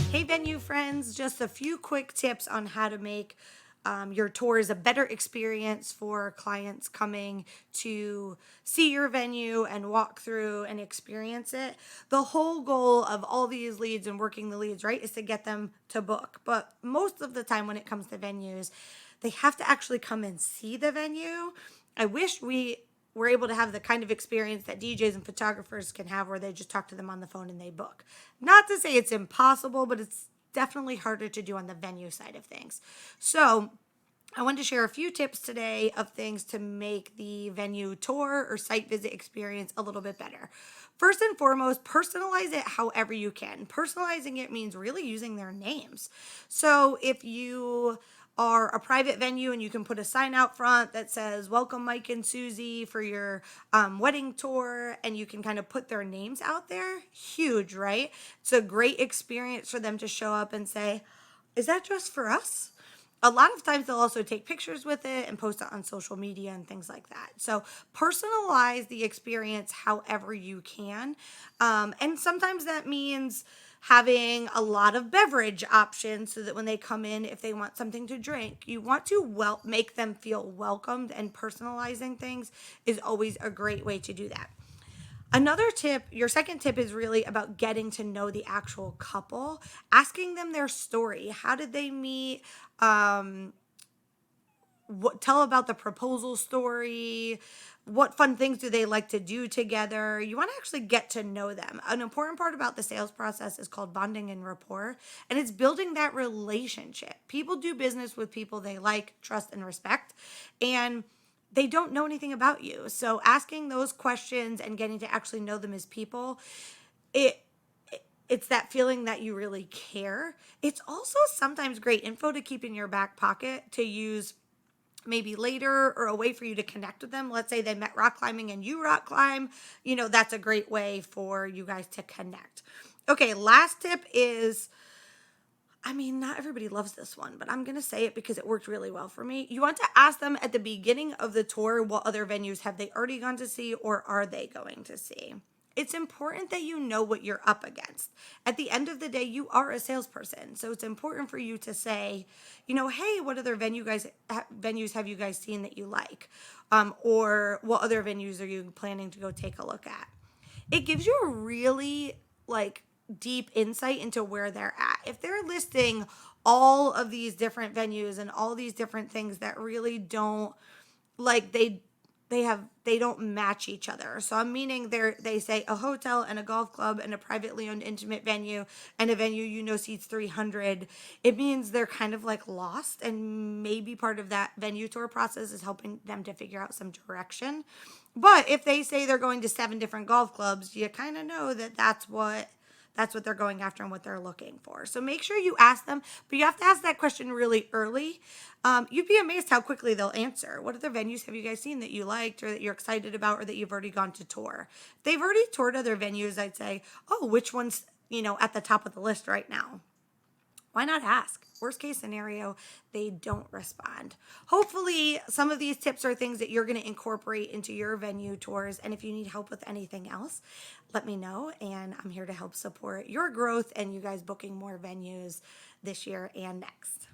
Hey, venue friends, just a few quick tips on how to make your tours a better experience for clients coming to see your venue and walk through and experience it. The whole goal of all these leads and working the leads, right, is to get them to book. But most of the time, when it comes to venues, they have to actually come and see the venue. I wish we were able to have the kind of experience that DJs and photographers can have where they just talk to them on the phone and they book. Not to say it's impossible, but it's definitely harder to do on the venue side of things. So, I wanted to share a few tips today of things to make the venue tour or site visit experience a little bit better. First and foremost, personalize it however you can. Personalizing it means really using their names. So if you are a private venue and you can put a sign out front that says welcome Mike and Susie for your wedding tour, and you can kind of put their names out there, huge, right? It's a great experience for them to show up and say, is that just for us? A lot of times they'll also take pictures with it and post it on social media and things like that. So personalize the experience however you can. And sometimes that means having a lot of beverage options so that when they come in, if they want something to drink, you want to make them feel welcomed, and personalizing things is always a great way to do that. Another tip, your second tip, is really about getting to know the actual couple, asking them their story. How did they meet? Tell about the proposal story. What fun things do they like to do together? You want to actually get to know them. An important part about the sales process is called bonding and rapport, and it's building that relationship. People do business with people they like, trust, and respect, and they don't know anything about you. So asking those questions and getting to actually know them as people, it it's that feeling that you really care. It's also sometimes great info to keep in your back pocket to use maybe later, or a way for you to connect with them. Let's say they met rock climbing and you rock climb. That's a great way for you guys to connect. Okay, last tip is, not everybody loves this one, but I'm going to say it because it worked really well for me. You want to ask them at the beginning of the tour, what other venues have they already gone to see or are they going to see? It's important that you know what you're up against. At the end of the day, you are a salesperson. So it's important for you to say, hey, what other venues have you guys seen that you like? Or what other venues are you planning to go take a look at? It gives you a really deep insight into where they're at. If they're listing all of these different venues and all these different things that really don't like they don't match each other. So I'm meaning they say a hotel and a golf club and a privately owned intimate venue and a venue seats 300. It means they're kind of lost, and maybe part of that venue tour process is helping them to figure out some direction. But if they say they're going to 7 different golf clubs, you kind of know that that's what they're going after and what they're looking for. So make sure you ask them, but you have to ask that question really early. You'd be amazed how quickly they'll answer. What other venues have you guys seen that you liked or that you're excited about or that you've already gone to tour? If they've already toured other venues, I'd say, oh, which one's, at the top of the list right now? Why not ask? Worst case scenario, they don't respond. Hopefully, some of these tips are things that you're going to incorporate into your venue tours. And if you need help with anything else, let me know. And I'm here to help support your growth and you guys booking more venues this year and next.